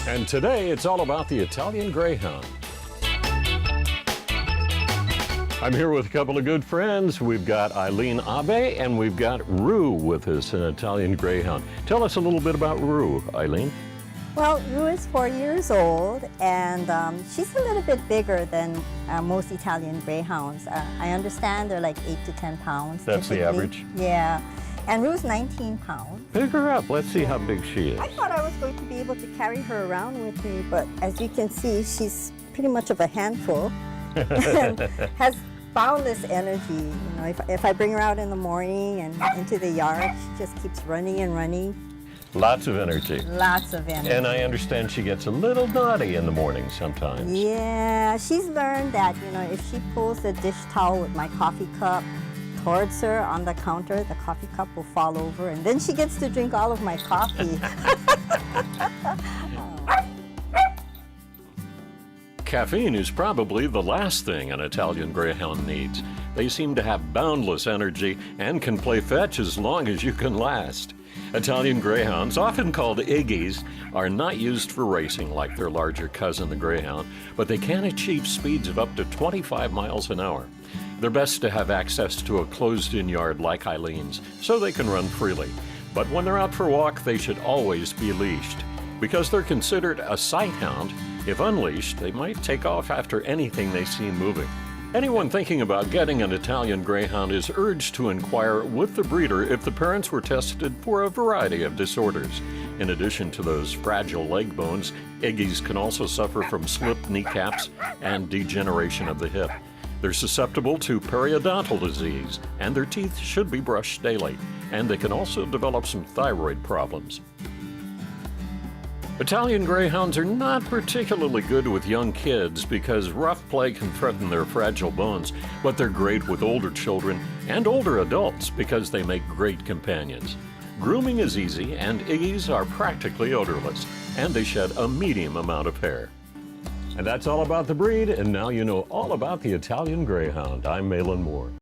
And today it's all about the Italian Greyhound. I'm here with a couple of good friends. We've got Eileen Abe and we've got Rue with us, an Italian Greyhound. Tell us a little bit about Rue, Eileen. Well, Rue is 4 years old, and she's a little bit bigger than most Italian Greyhounds. I understand they're like 8 to 10 pounds. That's typically. the average? Yeah. And Rue's 19 pounds. Pick her up. Let's see how big she is. I thought I was going to be able to carry her around with me, but as you can see, she's pretty much of a handful and has boundless energy. You know, if I bring her out in the morning and into the yard, she just keeps running and running. Lots of energy. Lots of energy. And I understand she gets a little naughty in the morning sometimes. Yeah, she's learned that, you know, if she pulls the dish towel with my coffee cup towards her on the counter, the coffee cup will fall over, and then she gets to drink all of my coffee. Caffeine is probably the last thing an Italian Greyhound needs. They seem to have boundless energy and can play fetch as long as you can last. Italian Greyhounds, often called Iggies, are not used for racing like their larger cousin, the Greyhound, but they can achieve speeds of up to 25 miles an hour. They're best to have access to a closed-in yard like Eileen's, so they can run freely. But when they're out for a walk, they should always be leashed. Because they're considered a sight hound, if unleashed, they might take off after anything they see moving. Anyone thinking about getting an Italian Greyhound is urged to inquire with the breeder if the parents were tested for a variety of disorders. In addition to those fragile leg bones, Iggies can also suffer from slipped kneecaps and degeneration of the hip. They're susceptible to periodontal disease, and their teeth should be brushed daily, and they can also develop some thyroid problems. Italian Greyhounds are not particularly good with young kids because rough play can threaten their fragile bones, but they're great with older children and older adults because they make great companions. Grooming is easy, and Iggies are practically odorless, and they shed a medium amount of hair. And that's all about the breed, and now you know all about the Italian Greyhound. I'm Mahlon Moore.